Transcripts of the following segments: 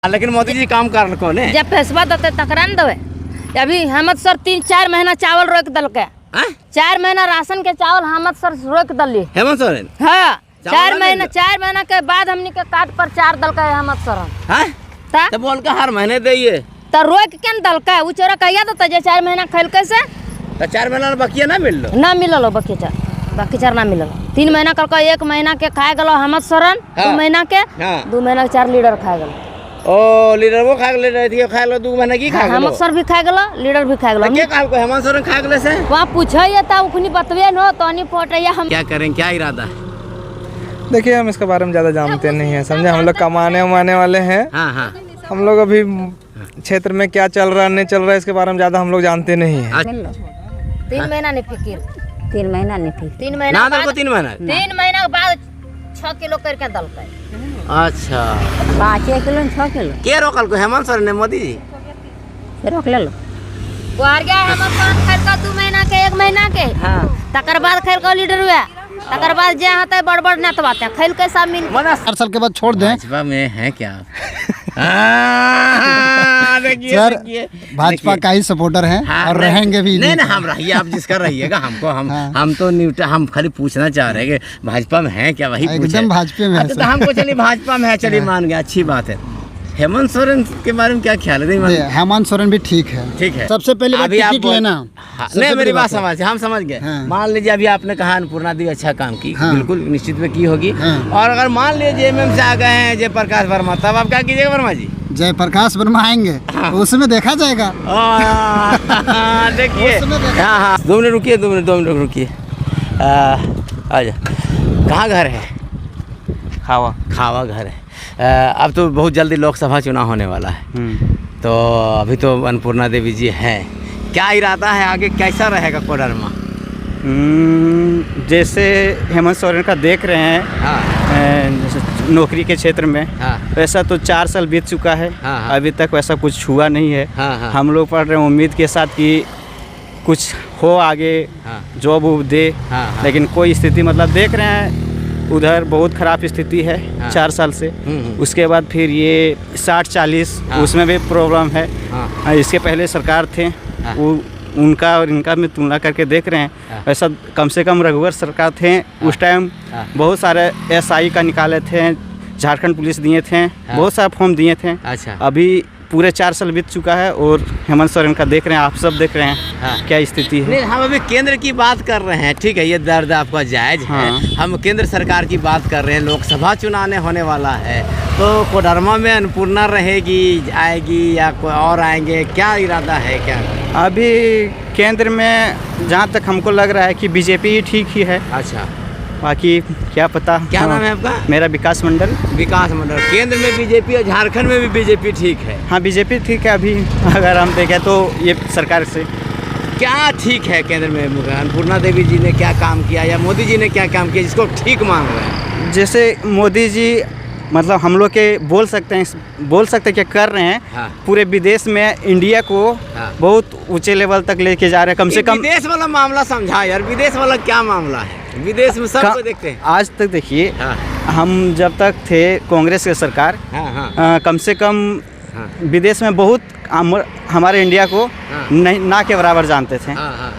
लेकिन मोदी जी काम कारण कौन है? जब फैसला देते तकरा न देवे। अभी हेमंत सर 3-4 महीना चावल रोक दल के, 4 महीना राशन के चावल हेमंत सर रोक दली। हेमंत सोरेन हाँ 4 महीना के बाद हमनी के कार्ड पर 4 दल का हेमंत सर तो बोल के हर महीने दइए तो रोक के न दल का उ चोरा कहिया देता जे 4 महीना खैल कैसे तो 4 महीना बकिया ना मिल लो ना मिलल बाकी चार ना मिलल। 3 महीना कल 1 महीना के खाए गलो हेमंत सोरेन, 2 महीना के 2 महीना के 4 लीटर खाए गलो। ओ लीडर वो खा ले रही थी, खा लो 2 महीना की खा लो। हेमंत सर भी खाए गलो, लीडर भी खाए गलो। क्या काल को हेमंत सोरेन खा गले से वहां पूछिए ता उखनी बतवे न तो नहीं फोटैया हम क्या करें, क्या इरादा? देखिए हम इसके बारे में ज़्यादा जानते नहीं हैं, समझे। हम लोग कमाने उमाने वाले हैं। हाँ हम लोग अभी क्षेत्र में क्या चल रहा है नहीं चल रहा है इसके बारे में ज़्यादा हम लोग जानते नहीं हैं। 3 महीना नहीं फिकिर, 3 महीना नहीं थी। 3 महीना ना को 3 महीना 3 महीना के बाद 6 किलो करके दल पे। अच्छा 5 किलो 6 किलो के रोकल को हेमंत सोरेन ने? मोदी जी रोक ले लो। गुहार गया हेमंत सोरेन खैर का 2 महीना के 1 महीना के तकर बाद खैर का लीडर हुआ तकर बाद जे हाथ बड़ नेतवाते खैल के सब मिल 4 साल के बाद छोड़ दें। भाजपा में है क्या? सर भाजपा का ही सपोर्टर हैं और रहेंगे भी। नहीं हम रहिए, आप जिसका रहिएगा हमको हम तो न्यूट्रल, हम खाली पूछना चाह रहे हैं कि भाजपा में है क्या, वही एकदम भाजपा में है। तो हमको चलिए भाजपा में है, चलिए मान गया, अच्छी बात है। हेमंत सोरेन के बारे में क्या ख्याल है? हेमंत सोरेन भी ठीक है। सबसे पहले बात टिकट लेना। नहीं मेरी बात समझ, हम समझ गए। मान लीजिए अभी आपने कहा अन्नपूर्णा देवी अच्छा काम की, बिल्कुल निश्चित में की होगी। और अगर मान लीजिए एमएम से आ गए हैं जयप्रकाश वर्मा, तब आप क्या कीजिएगा वर्मा जी? जयप्रकाश वर्मा आएंगे उसमें देखा जाएगा। देखिए हाँ 2 मिनट रुकिए, 2 मिनट रुकिए। आजा, कहाँ घर है? खावा घर है। अब तो बहुत जल्दी लोकसभा चुनाव होने वाला है, तो अभी तो अन्नपूर्णा देवी जी हैं, क्या इरादा है आगे, कैसा रहेगा कोडरमा? जैसे हेमंत सोरेन का देख रहे हैं नौकरी के क्षेत्र में, वैसा तो 4 साल बीत चुका है, अभी तक वैसा कुछ हुआ नहीं है। हम लोग पढ़ रहे हैं उम्मीद के साथ कि कुछ हो आगे, जॉब दे, लेकिन कोई स्थिति मतलब देख रहे हैं उधर बहुत ख़राब स्थिति है 4 साल से। उसके बाद फिर ये 60-40 उसमें भी प्रॉब्लम है। इसके पहले सरकार थे वो उनका और इनका में तुलना करके देख रहे हैं, वैसा कम से कम रघुवर सरकार थे उस टाइम बहुत सारे SI का निकाले थे, झारखंड पुलिस दिए थे, बहुत सारे फॉर्म दिए थे। अच्छा अभी पूरे 4 साल बीत चुका है और हेमंत सोरेन का देख रहे हैं, आप सब देख रहे हैं क्या स्थिति है। नहीं हम अभी केंद्र की बात कर रहे हैं, ठीक है, ये दर्द आपका जायज़ है। हम केंद्र सरकार की बात कर रहे हैं, लोकसभा चुनाव होने वाला है, तो कोडरमा में अन्नपूर्णा रहेगी, आएगी या कोई और आएंगे, क्या इरादा है क्या? अभी केंद्र में जहाँ तक हमको लग रहा है कि बीजेपी ही ठीक ही है। अच्छा बाकी क्या पता। क्या नाम है आपका? मेरा विकास मंडल। केंद्र में बीजेपी और झारखंड में भी बीजेपी ठीक है? हाँ बीजेपी ठीक है। अभी अगर हम देखें तो ये सरकार से क्या ठीक है केंद्र में? अन्नपूर्णा देवी जी ने क्या काम किया या मोदी जी ने क्या काम किया जिसको ठीक मान रहे हैं? जैसे मोदी जी मतलब हम लोग के बोल सकते हैं कि कर रहे हैं, पूरे विदेश में इंडिया को बहुत ऊंचे लेवल तक लेके जा रहे हैं। कम से कम विदेश वाला मामला समझा यार, विदेश वाला क्या मामला है? विदेश में सबको देखते हैं। आज तक देखिए हम जब तक थे कांग्रेस की सरकार, कम से कम विदेश में बहुत हमारे इंडिया को ना के बराबर जानते थे।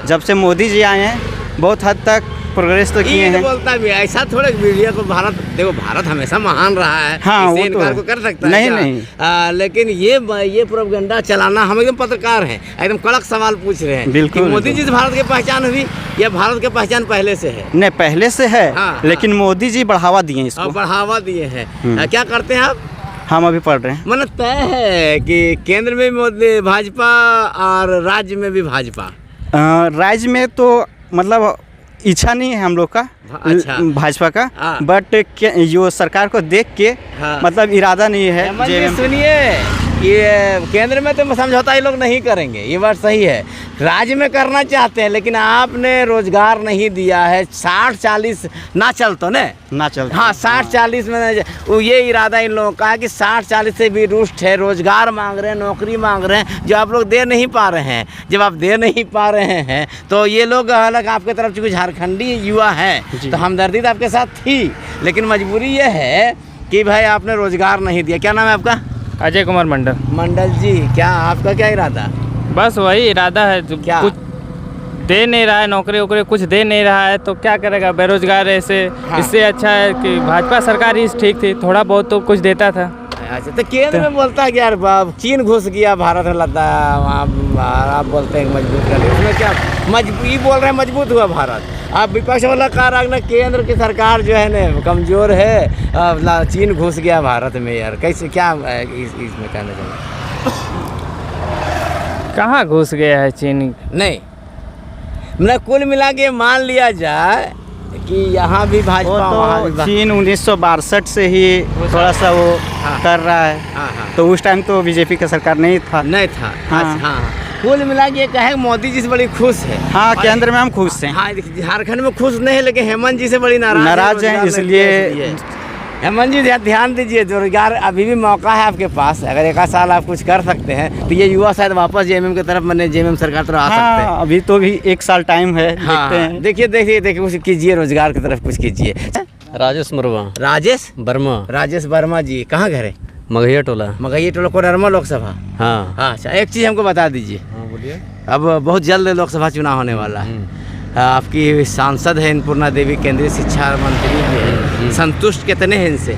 जब से मोदी जी आए हैं बहुत हद तक प्रोग्रेस तो किए हैं। बोलता भी ऐसा थोड़ा मीडिया को, भारत देखो भारत हमेशा महान रहा है, हाँ वो इनकार को कर सकता है नहीं। लेकिन ये प्रोपेगेंडा चलाना, हम एकदम पत्रकार हैं, एकदम कड़क सवाल पूछ रहे हैं। बिल्कुल मोदी जी से भारत की पहचान हुई या भारत की पहचान पहले से है? नहीं पहले से है, लेकिन मोदी जी बढ़ावा दिए इसको। बढ़ावा दिए हैं। क्या करते हैं आप? हम अभी पढ़ रहे हैं। मतलब तय है कि केंद्र में मोदी भाजपा और राज्य में भी भाजपा? राज्य में तो मतलब इच्छा नहीं है हम लोग का, अच्छा भाजपा का, बट जो सरकार को देख के मतलब इरादा नहीं है। सुनिए ये केंद्र में तो समझौता ये लोग नहीं करेंगे, ये बात सही है। राज्य में करना चाहते हैं लेकिन आपने रोजगार नहीं दिया है। 60-40 ना चलतो ना चलता। हाँ 60-40 में ये इरादा इन लोगों का है कि 60-40 से भी रुष्ट है, रोजगार मांग रहे हैं, नौकरी मांग रहे हैं, जो आप लोग दे नहीं पा रहे हैं। जब आप दे नहीं पा रहे हैं तो ये लोग हालांकि आपके तरफ चूँकि झारखंडी युवा हैं तो हमदर्दी तो आपके साथ थी, लेकिन मजबूरी ये है कि भाई आपने रोजगार नहीं दिया। क्या नाम है आपका? अजय कुमार मंडल। मंडल जी, क्या आपका क्या इरादा? बस वही इरादा है, जो क्या? कुछ दे नहीं रहा है, नौकरी वोकरी कुछ दे नहीं रहा है तो क्या करेगा बेरोजगार ऐसे। हाँ। इससे अच्छा है कि भाजपा सरकार ही ठीक थी, थोड़ा बहुत तो कुछ देता था। अच्छा, तो केंद्र में बोलता है कि यार चीन घुस गया भारत में, लगता है वहाँ आप बोलते हैं मजबूत कर लिया, उसमें क्या मजबूत बोल रहे हैं, मजबूत हुआ भारत। आप विपक्ष वाला कह रहा है ना केंद्र की सरकार जो है ना कमज़ोर है, चीन घुस गया भारत में, यार कैसे क्या इसमें कहना चाहिए? कहाँ घुस गया है चीन? नहीं, मतलब कुल मिला के मान लिया जाए कि यहाँ भी भाजपा वहाँ भी चीन 1962 से ही थोड़ा सा वो कर रहा है। हाँ हाँ, तो उस टाइम तो बीजेपी का सरकार नहीं था। नहीं था। हाँ। अच्छा, हाँ, कुल मिला के कहे मोदी जी से बड़ी खुश है। हाँ, केंद्र में हम खुश हैं। हाँ, झारखंड में खुश नहीं है, लेकिन हेमंत जी से बड़ी नाराज हैं, इसलिए हेमंत जी ध्यान दीजिए, रोजगार अभी भी मौका है आपके पास, अगर एक साल आप कुछ कर सकते हैं तो ये युवा शायद वापस जेएमएम की तरफ, मैंने जेएमएम सरकार तरफ आ सकते हैं। अभी तो भी 1 साल टाइम है। हाँ, देखते हैं। देखिए कुछ कीजिए, रोजगार की तरफ कुछ कीजिए। राजेश वर्मा। राजेश वर्मा जी, कहाँ घर है? मगहिया टोला। मगहिया टोला, कोडरमा लोकसभा। हाँ। अच्छा, एक चीज़ हमको बता दीजिए। हाँ बोलिए। अब बहुत जल्द लोकसभा चुनाव होने वाला है, आपकी सांसद है अन्नपूर्णा देवी, केंद्रीय शिक्षा मंत्री भी है, संतुष्ट कितने हैं इनसे?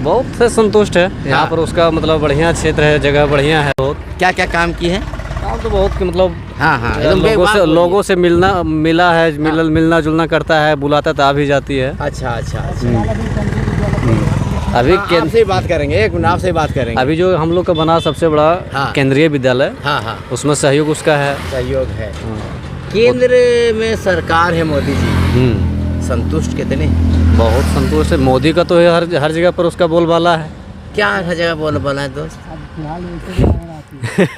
बहुत से संतुष्ट है। यहाँ पर उसका मतलब बढ़िया क्षेत्र है, जगह बढ़िया है। बहुत क्या क्या काम किए हैं? काम तो बहुत मतलब हाँ हाँ, लोगों से मिला है, मिलना जुलना करता है, बुलाता तो आ भी जाती है। अच्छा। अभी आपसे ही बात करेंगे, एक मिनट आपसे ही बात करेंगे। अभी जो हम लोग का बना सबसे बड़ा केंद्रीय विद्यालय, हाँ, उसमें सहयोग उसका है। सहयोग है। केंद्र में सरकार है मोदी जी, संतुष्ट कितने? बहुत संतुष्ट है। मोदी का तो हर जगह पर उसका बोलबाला है। क्या हर जगह बोलबाला है दोस्त?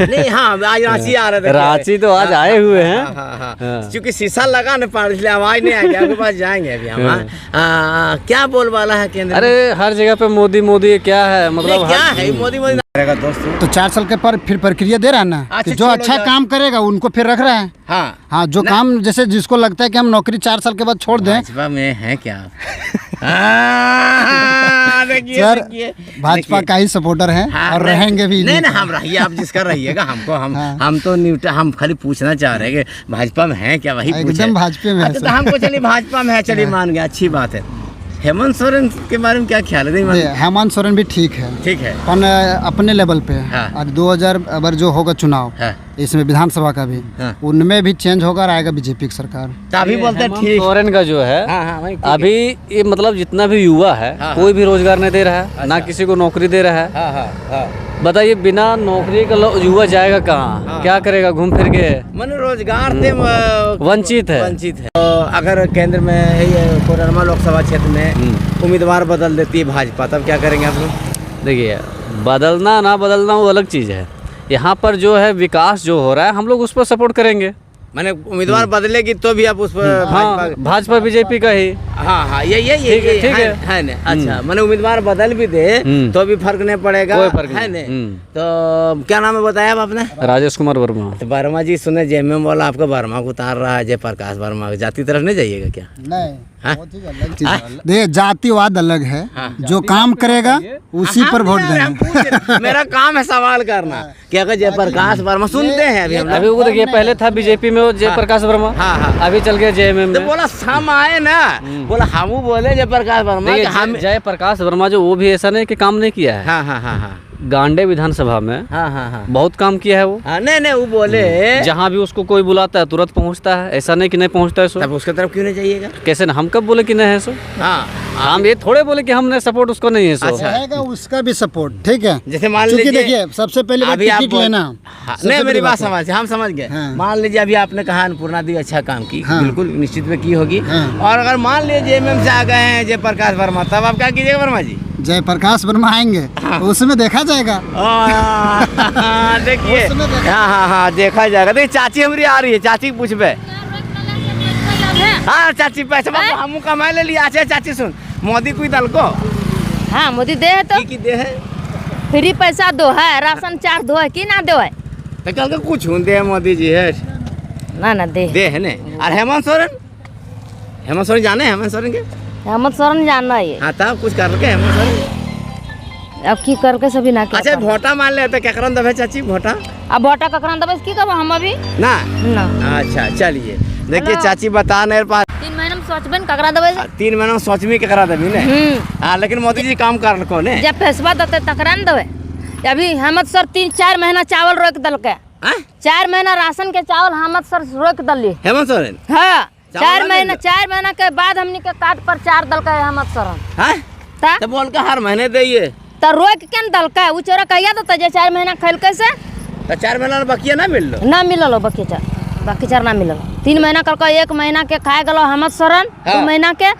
नहीं, हाँ, आज रांची आ रहे थे। रांची तो आज आए हुए हैं। हाँ, क्योंकि शीशा लगा न पार, इसलिए आवाज नहीं आ गया, आपके पास जाएंगे अभी हम। क्या बोलबाला है केंद्र? अरे हर जगह पे मोदी क्या है, मतलब क्या है मोदी करेगा दोस्तों? तो 4 साल के पर फिर प्रक्रिया दे रहा है ना, कि जो अच्छा काम करेगा उनको फिर रख रहा है। हाँ, जो काम जैसे जिसको लगता है कि हम नौकरी 4 साल के बाद छोड़ दें। भाजपा में है क्या? सर, भाजपा का ही सपोर्टर हैं और रहेंगे भी। नहीं, हम रहिए, आप जिसका रहिएगा, हमको हम तो हम खाली पूछना चाह रहे हैं कि भाजपा में है क्या, वही एकदम भाजपा में है। अच्छा, तो हमको चलिए भाजपा में है, चलिए मान गया, अच्छी बात है। हेमंत सोरेन के बारे में क्या ख्याल है? हेमंत सोरेन भी ठीक है, अपने लेवल पे। और 2000 अगर जो होगा चुनाव, इसमें विधानसभा का भी, उनमें भी चेंज होगा और आएगा बीजेपी की सरकार। अभी बोलते हैं ठीक। सोरेन का जो है अभी ये मतलब जितना भी युवा है, कोई भी रोजगार नहीं दे रहा है, ना किसी को नौकरी दे रहा है। बताइए, बिना नौकरी का युवा जाएगा कहाँ? क्या करेगा घूम फिर के? मन रोजगार से वंचित है। तो अगर केंद्र में कोडरमा लोकसभा क्षेत्र में उम्मीदवार बदल देती है भाजपा, तब क्या करेंगे आप लोग? देखिए, बदलना ना बदलना वो अलग चीज़ है। यहाँ पर जो है विकास जो हो रहा है, हम लोग उस पर सपोर्ट करेंगे। मैंने उम्मीदवार बदलेगी तो भी आप उस पर भाजपा बीजेपी का ही। हाँ, ये ठीक है ना। अच्छा, मैंने उम्मीदवार बदल भी दे तो भी फर्क नहीं पड़ेगा, कोई फर्क है ना? तो क्या नाम है बताया आपने? राजेश कुमार वर्मा। तो वर्मा जी, सुने जेएमएम वाला आपका वर्मा को उतार रहा है, जयप्रकाश वर्मा, जाति तरफ नहीं जाइएगा क्या? नहीं, देखिए जातिवाद अलग है, जो काम करेगा उसी पर वोट देंगे। मेरा काम है सवाल करना कि अगर जयप्रकाश वर्मा, सुनते हैं अभी वो देखिए, पहले था बीजेपी में जयप्रकाश वर्मा, अभी चल गया जेएमएम में। बोला हम आए ना, बोला हम बोले जयप्रकाश वर्मा। जयप्रकाश वर्मा जो, वो भी ऐसा नहीं कि काम नहीं किया है। हाँ, गांडे विधानसभा में बहुत काम किया है वो। नहीं, वो बोले जहाँ भी उसको कोई बुलाता है तुरंत पहुँचता है, ऐसा नहीं कि नहीं पहुँचता है। सो तब उसके तरफ क्यों नहीं जाइएगा? कैसे ना, हम कब बोले कि नहीं है सो? हम ये थोड़े बोले कि हमने सपोर्ट उसको नहीं है सो। अच्छा, उसका भी सपोर्ट ठीक है। जैसे मान लीजिए, देखिए सबसे पहले टिकट लेना। नहीं, मेरी बात समझ, हम समझ गए। मान लीजिए अभी आपने कहा अन्नपूर्णा देवी अच्छा काम की, बिल्कुल निश्चित में की होगी। और अगर मान लीजिए जेएमएम से आ गए हैं जयप्रकाश वर्मा, तब आप क्या कीजिएगा वर्मा जी? जयप्रकाश वर्मा आएंगे, उसमें देखा जाएगा। देखिए, हाँ, देखा जाएगा। देखिए, चाची हमारी आ रही है, चाची पूछबे। हाँ चाची, पैसा हम कमा ले लिया। अच्छा चाची, सुन, मोदी कोई दल को मोदी दे है तो की दे है, फ्री पैसा दो है, राशन चार्ज दो है कि ना दो है? तो कल के कुछ दे है मोदी जी है ना दे है ने। और हेमंत सोरेन जाने? हेमंत सोरेन के हेमंत सोरेन जानना है। हाँ, तब कुछ कर के हेमंत सोरेन अब की करके सभी ना क्या अच्छा करब। भोटा मान ले तो क्या दबे चाची भोटा अब भोटा ककरा दबे की करब हम अभी ना ना। अच्छा चलिए देखिए हेलो। चाची बता नहीं पा 3 महीना में सोचबे न ककरा दबे 3 महीना में सोच में करा देबी ने हाँ लेकिन मोदी जी काम कर को ने जब पैसा देते तकरा न देवे। अभी हेमंत सर 3-4 महीना चावल रोक दल के 4 महीना राशन के चावल हेमंत सर रोक दली। हेमंत सोरेन हाँ चावल 4 महीना के बाद हमनी के कार्ड पर 4 दल का हेमंत सर हाँ ता तो बोल के हर महीने दइए तो रोक के न दल का उ चोरा कहिया तो जे 4 महीना खेल कैसे तो 4 महीना बकिया ना मिल लो ना मिलल बाकी चार ना मिलल। 3 महीना कल 1 महीना के खाए गलो हेमंत सरन 2 महीना के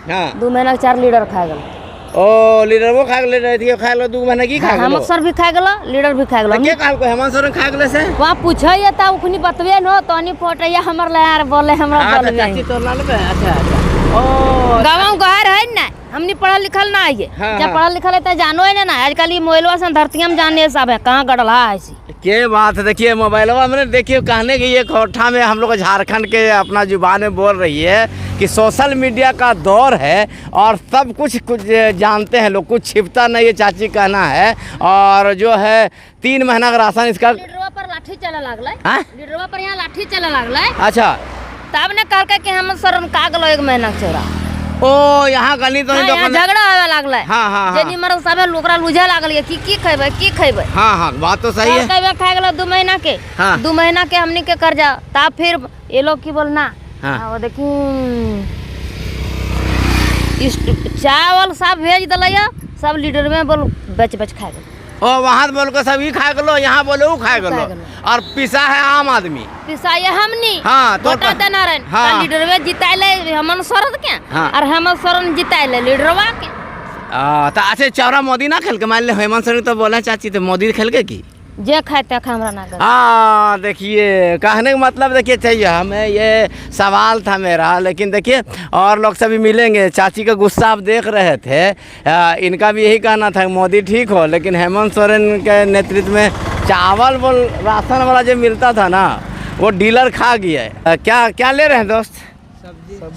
2 महीना के 4 लीटर खाए गलो। ओ लीडर वो खा ले रही थी खा लो 2 महीना की खा लो हेमंत सर भी खाए गलो लीडर भी खाए गलो। के काल को हेमंत सोरेन खा गले से वहाँ पूछे ता उखनी बतवे न तनी फोटैया हमर ले यार बोले हमरा बोल चाची तोर लाल पे अच्छा ओ गाँव घर है ना हमनी पढ़ल लिखल ना आइए जब पढ़ल लिखल है तो जानो है ना आजकल ये मोबाइलवा से धरतिया में जाने सब है कहाँ गड़ला है ऐसी के बात है देखिए मोबाइलवा में देखिए कहने की ये कोठा में हम लोग झारखंड के अपना जुबान में बोल रही है कि सोशल मीडिया का दौर है और सब कुछ जानते हैं लोग कुछ छिपता नहीं है चाची कहना है। और जो है 3 महीना का राशन इसका लीडरवा पर लाठी चले लागले हाँ? लीडरवा पर यहाँ लाठी चले लागले अच्छा तब ने कहल कि हम सर का गलो 1 महीना के चोरा ओ यहाँ गली तो यहाँ झगड़ा होवे लागले हाँ जे निमर सबे लोकरा लुझे लागल ये की खैबे हाँ बात तो सही है कहबे खाए गलो 2 महीना के 2 महीना के हमनी के कर्जा ता फिर ये लोग की बोलना वो देखी चावल सब भेज दिलैया सब लीडर में बोल बेच खाए गलो ओ वहाँ बोल के सब ही खा गलो यहाँ बोलो खा गलो और पिसा है आम आदमी पिसा ये हमनी हाँ तो देना रहे लीडर में जिताइले हेमंत सोरेन के और हेमंत सोरेन जिताइले लीडरवा के तो अच्छा चौरा मोदी ना खेल के मान ले हेमंत सोरेन तो बोला चाची तो मोदी खेल के की जे खाते हमरा ना हाँ देखिए कहने का मतलब देखिए चाहिए हमें ये सवाल था मेरा लेकिन देखिए और लोग सभी मिलेंगे चाची का गुस्सा आप देख रहे थे इनका भी यही कहना था मोदी ठीक हो लेकिन हेमंत सोरेन के नेतृत्व में चावल बोल राशन वाला जो मिलता था ना वो डीलर खा गया है। क्या ले रहे हैं दोस्त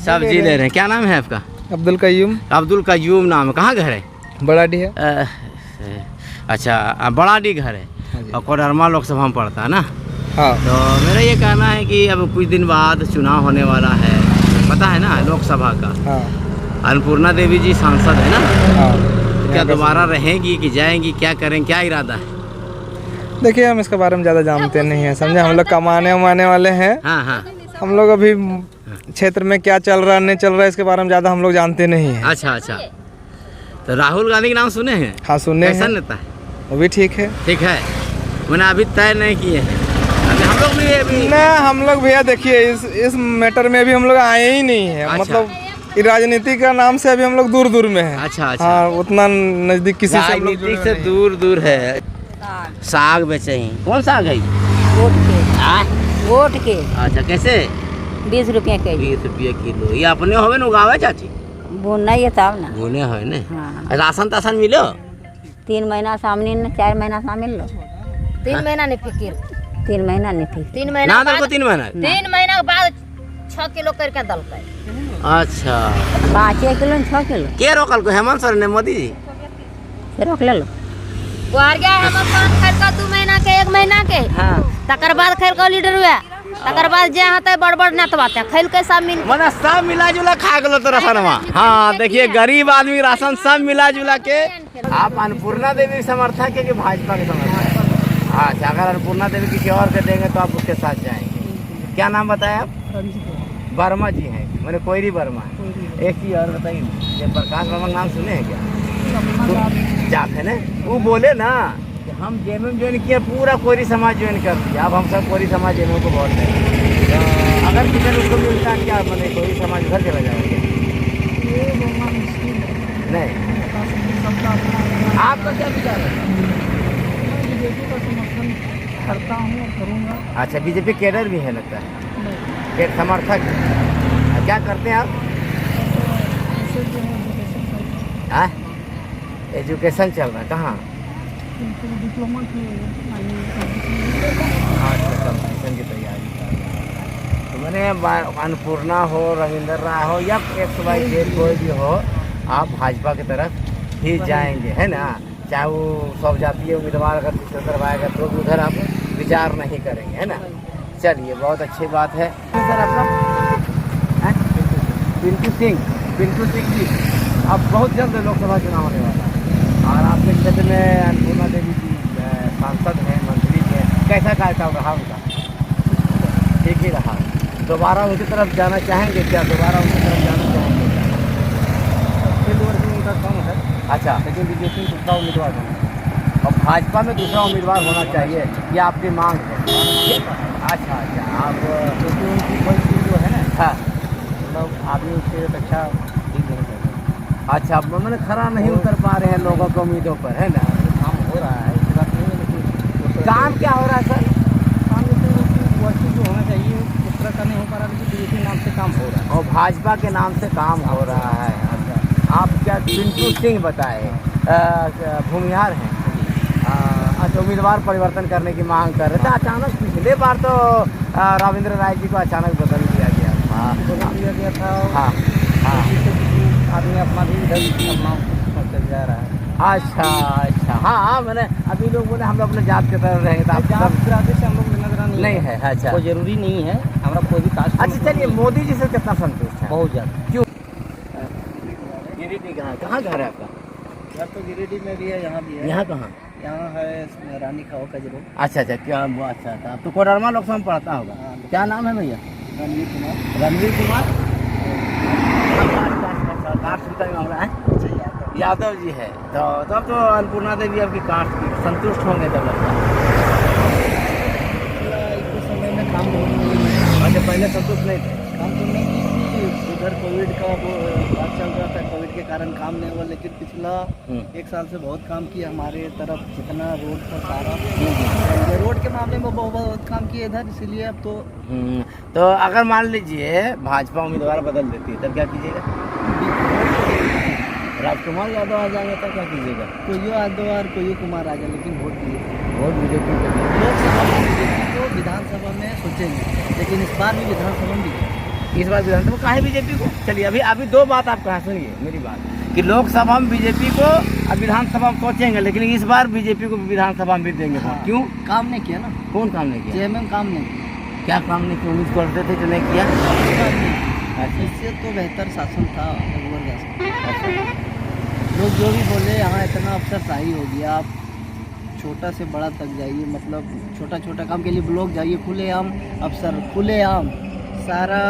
सब्जी ले रहे हैं क्या नाम है आपका अब्दुल कयूम नाम है कहाँ घर है बड़ाडी है अच्छा बड़ाडी घर है और कोडरमा लोकसभा में पड़ता है ना हाँ तो मेरा ये कहना है कि अब कुछ दिन बाद चुनाव होने वाला है पता है ना लोकसभा का अन्नपूर्णा देवी जी सांसद है ना क्या दोबारा रहेंगी कि जाएंगी क्या करें क्या इरादा है देखिए हम इसके बारे में ज़्यादा जानते नहीं हैं समझे हम लोग कमाने उमाने वाले हैं हम लोग अभी क्षेत्र में क्या चल रहा है नहीं चल रहा है इसके बारे में ज़्यादा हम लोग जानते नहीं हैं। अच्छा तो राहुल गांधी के नाम सुने हैं हाँ सुने कैसा हैं नेता है वो भी ठीक है मैंने अभी तय नहीं किए हैं हम लोग भी हम लोग भैया देखिए इस मैटर में अभी हम लोग आए ही नहीं है मतलब राजनीति का नाम से अभी हम लोग दूर में हैं। अच्छा हाँ उतना नज़दीक किसी से हम लोग राजनीति से दूर है साग बेचे ही कौन साग है वोट के अच्छा कैसे 20 रुपया के 20 रुपये किलो ये अपने होवे न उगावे चाची बोलना ही तब ना बोने है ने हाँ। राशन मिलो 3 महीना सामने न 4 महीना शामिल लो 3 महीना नहीं फिकिर 3 महीना नहीं फिर 3 महीना ना दल को 3 महीना 3 महीना के बाद 6 किलो करके दल पे अच्छा 5 किलो 6 किलो के रोकल को हेमंत सोरेन ने मोदी जी फिर रोक ले लो गुहारिया हेमंत सोरेन खेल का 2 महीना के 1 महीना के तकर बाद खेल का लीडर हुआ तकर बाद जे होते बड़ नतवाते खेल के सब मिल मने सब मिला जुला खा गलो तो राशनवा हाँ देखिए गरीब आदमी राशन सब मिला जुला के आप अन्नपूर्णा देवी समर्थक है कि भाजपा के समर्थक अच्छा अगर अन्नपूर्णा देवी किसी और के देंगे तो आप उसके साथ जाएंगे क्या नाम बताया आप वर्मा जी हैं मैंने कोयरी वर्मा एक चीज और बताइए ये प्रकाश वर्मा नाम सुने हैं क्या जाते ना वो बोले ना कि हम जेएमएम ज्वाइन किया पूरा कोयरी समाज ज्वाइन कर दिया अब हम सब कोयरी समाज जेएमएम को वोट दें अगर किसी उसको मिलता क्या मैंने कोयरी समाज घर चला जाएगा नहीं आपका क्या विचार है बीजेपी का समर्थन करता हूँ और करूँगा। अच्छा बीजेपी कैडर भी है लगता है समर्थक क्या करते हैं आप एजुकेशन चल रहा है कहाँ डिप्लोमा की कंपटीशन की तैयारी तो मैंने अन्नपूर्णा हो रविंदर राय हो या XYZ कोई भी हो आप भाजपा की तरफ ही जाएंगे है ना चाहे वो सब जातीय उम्मीदवार अगर दूसरे करवाएगा तो भी उधर आप विचार नहीं करेंगे, है ना। चलिए, बहुत अच्छी बात है। सर आपका पिंटू सिंह जी, अब बहुत जल्द लोकसभा चुनाव होने वाला है और आपके क्षेत्र में अन्नपूर्णा देवी जी सांसद हैं, मंत्री हैं, कैसा कार्यकाल रहा उनका? ठीक ही रहा। दोबारा उनकी तरफ जाना चाहेंगे क्या? दोबारा उनकी तरफ जाना चाहेंगे? फील्ड वर्क में उनका कम है, अच्छा, लेकिन बीजेपी में दूसरा उम्मीदवार है। और भाजपा में दूसरा उम्मीदवार होना चाहिए, ये आपकी मांग है? अच्छा, आप क्योंकि उनकी कोई चीज़ जो है ना, हाँ, मतलब आदमी उससे अच्छा चीज़ नहीं चाहिए। अच्छा, मैंने खरा नहीं उतर पा रहे हैं लोगों को उम्मीदों पर, है ना। काम हो रहा है, इसकी बात नहीं है, लेकिन काम क्या हो रहा है सर? काम जैसे वस्तु जो होना चाहिए उस तरह का नहीं हो पा रहा, लेकिन बीजेपी नाम से काम हो रहा है और भाजपा के नाम से काम हो रहा है। आप क्या पिंटू सिंह बताए भूमिहार हैं? अच्छा, उम्मीदवार परिवर्तन करने की मांग कर रहे थे। अचानक पिछले बार तो रविंद्र राय जी को अचानक बदल दिया गया था। बदल दिया गया था। हाँ हाँ, आदमी अपना भी इधर अपना करते जा रहा है। अच्छा, हाँ, मैंने अभी लोग बोले हम लोग अपने जात के तरह रहेंगे, तो आप जात बिरादरी से हम लोग लेना देना नहीं है। अच्छा, कोई जरूरी नहीं है, हमारा कोई भी कास्ट। अच्छा, चलिए, मोदी जी से कितना संतुष्ट है? बहुत ज़्यादा। क्यों? गिरिडीह कहाँ घर है आपका? घर तो गिरिडीह में भी है, यहाँ भी है। यहाँ कहाँ? यहाँ है रानी खाओ कजरो। अच्छा, क्या वो? अच्छा, आप तो कोडरमा लोकसभा में पढ़ता होगा। क्या नाम है भैया? रणवीर कुमार। कास्ट मामला है, यादव जी है। तो तब तो अन्नपूर्णा देवी आपकी कास्ट की संतुष्ट होंगे तब लगता है। इस समय में काम नहीं। अच्छा, पहले संतुष्ट नहीं थे? काम तो नहीं की, उधर कोविड का वो बात चल रहा था, कोविड के कारण काम नहीं हुआ, लेकिन पिछला 1 साल से बहुत काम किया हमारे तरफ, जितना रोड था सारा रोड के मामले में बहुत काम किए इधर, इसीलिए अब तो अगर मान लीजिए भाजपा उम्मीदवार बदल देती है तब क्या कीजिएगा? राजकुमार यादव आ जाएंगे तब क्या कीजिएगा? कोई यादव और कोई कुमार आ जाए, लेकिन वोट बीजेपी को। लोकसभा में बीजेपी को, विधानसभा में सोचेंगे, लेकिन इस बार भी विधानसभा में इस बार विधानसभा काहे बीजेपी को? चलिए, अभी 2 बात आप कहा, सुनिए मेरी बात, कि लोकसभा में बीजेपी को और विधानसभा में सोचेंगे, लेकिन इस बार बीजेपी को विधानसभा में भी देंगे। हाँ। क्यों? काम नहीं किया ना। कौन काम नहीं किया? जेएमएम काम नहीं किया। क्या काम नहीं किया? उम्मीद करते थे जो नहीं किया। इससे तो बेहतर शासन था रघुवर दास। लोग जो भी बोले, यहाँ इतना अफसरशाही हो गया, आप छोटा से बड़ा तक जाइए, मतलब छोटा छोटा काम के लिए ब्लॉक जाइए, खुलेआम अफसर, खुलेआम सारा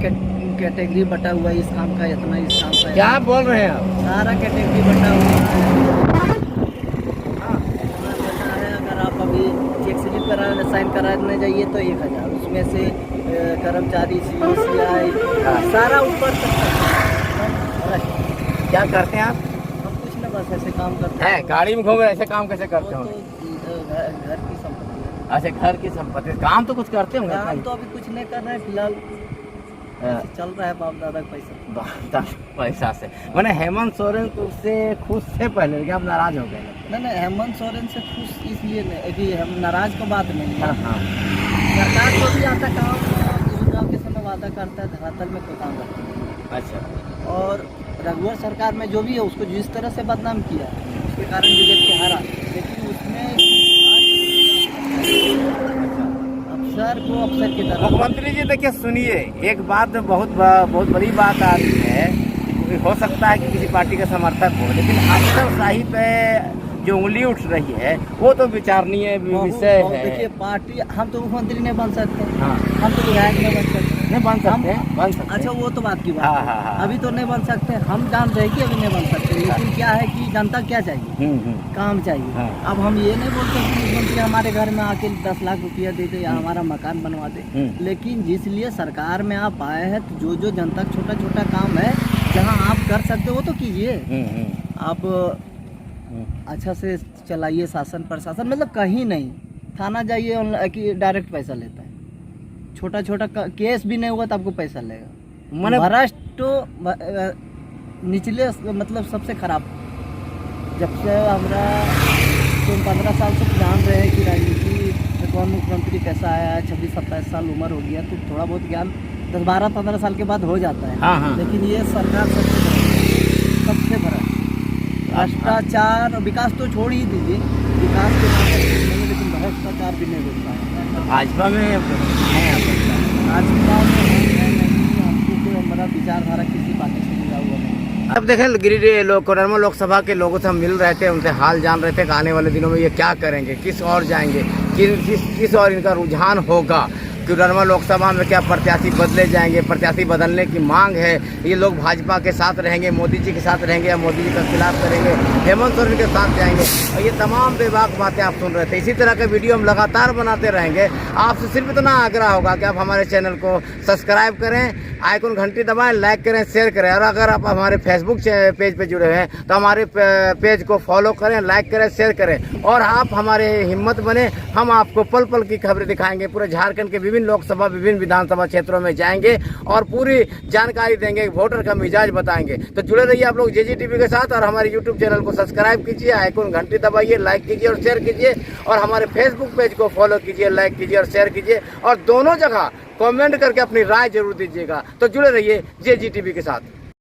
कैटेगरी बटा हुआ है, इस काम का इतना, इस काम का। क्या बोल रहे हैं आप? सारा कैटेगरी बटा हुआ है। अगर आप अभी चेक स्लिप कराने साइन कराने जाइए तो 1000, उसमें से कर्मचारी CI सारा ऊपर तक। क्या करते हैं आप? हम कुछ ना, बस ऐसे काम करते हैं। गाड़ी में घूम रहे, ऐसे काम कैसे करते हो? घर की संपत्ति। अच्छा, घर की संपत्ति। काम तो कुछ करते होंगे? काम तो अभी कुछ नहीं कर रहे हैं फिलहाल, चल रहा है बाप दादा का पैसा से। मैंने हेमंत सोरेन से खुश थे पहले, क्या आप नाराज हो गए? नहीं, हेमंत सोरेन से खुश इसलिए नहीं कि हम नाराज को बात नहीं है। हाँ। सरकार को भी आता काम चुनाव के समय वादा करता है, धरातल में कोई काम करता है। अच्छा, और रघुवर सरकार में जो भी है उसको जिस तरह से बदनाम किया, उसके कारण बीजेपी हारा, लेकिन उसमें अफसर को अफसर की तरह। मुख्यमंत्री जी देखिए, सुनिए, एक बात बहुत बड़ी बात आ रही है। हो सकता है कि किसी पार्टी का समर्थक हो, लेकिन अफसरशाही पे जो उंगली उठ रही है वो तो विचारणीय विषय है। देखिए, पार्टी, हम तो मुख्यमंत्री नहीं बन सकते। हाँ। हम तो विधायक नहीं बन सकते। नहीं बन सकते। अच्छा, वो तो बात की बात हाँ, है। हाँ, हाँ। अभी तो नहीं बन सकते, हम जान रहे कि अभी नहीं बन सकते, लेकिन क्या है कि जनता क्या चाहिए? काम चाहिए। हाँ। अब हम ये नहीं बोलते कि मुख्यमंत्री हमारे घर में आके 10 लाख रुपया दे दे या हमारा मकान बनवा दे, लेकिन जिस लिए सरकार में आप आए हैं, तो जो जनता का छोटा छोटा काम है, जहाँ आप कर सकते हो तो कीजिए। आप अच्छा से चलाइए शासन प्रशासन, मतलब कहीं नहीं, थाना जाइए कि डायरेक्ट पैसा लेता है, छोटा छोटा केस भी नहीं हुआ तो आपको पैसा लेगा। भ्रष्ट निचले, मतलब सबसे खराब। जब से हमारा 15 साल से जान रहे हैं कि राजनीति में कौन मुख्यमंत्री कैसा आया है, 26-27 साल उम्र हो गया, तो थोड़ा बहुत ज्ञान 10-12-15 साल के बाद हो जाता है। हाँ। लेकिन ये सरकार सबसे बड़ा भ्रष्टाचार विकास तो छोड़ ही दीजिए, विकास के नाम पर कुछ नहीं, लेकिन भ्रष्टाचार भी नहीं रुकता है। भाजपा में है भाजपा में हमको कोई हमारा विचारधारा किसी पार्टी से जुड़ा हुआ नहीं। अब देखें गिरिडीह लोग कोडरमा लोकसभा के लोगों से हम मिल रहे थे, उनसे हाल जान रहे थे कि आने वाले दिनों में ये क्या करेंगे, किस ओर जाएंगे, किस ओर इनका रुझान होगा, कोडरमा लोकसभा में क्या प्रत्याशी बदले जाएंगे, प्रत्याशी बदलने की मांग है, ये लोग भाजपा के साथ रहेंगे, मोदी जी के साथ रहेंगे या मोदी जी का खिलाफ करेंगे, हेमंत सोरेन के साथ जाएंगे, और ये तमाम बेबाक बातें आप सुन रहे थे। इसी तरह के वीडियो हम लगातार बनाते रहेंगे। आपसे सिर्फ इतना आग्रह होगा कि आप हमारे चैनल को सब्सक्राइब करें, आइकन घंटी दबाएं, लाइक करें, शेयर करें, और अगर आप हमारे फेसबुक पेज पे जुड़े हुए हैं तो हमारे पेज को फॉलो करें, लाइक करें, शेयर करें, और आप हमारे हिम्मत बने। हम आपको पल पल की खबरें दिखाएंगे, पूरे झारखंड के विभिन्न लोकसभा, विभिन्न विधानसभा क्षेत्रों में जाएंगे और पूरी जानकारी देंगे, वोटर का मिजाज बताएंगे। तो जुड़े रहिए आप लोग JGTV के साथ, और हमारे YouTube चैनल को सब्सक्राइब कीजिए, आइकन घंटी दबाइए, लाइक कीजिए और शेयर कीजिए, और हमारे फेसबुक पेज को फॉलो कीजिए, लाइक कीजिए और शेयर कीजिए, और दोनों जगह कमेंट करके अपनी राय जरूर दीजिएगा। तो जुड़े रहिए JGTV के साथ।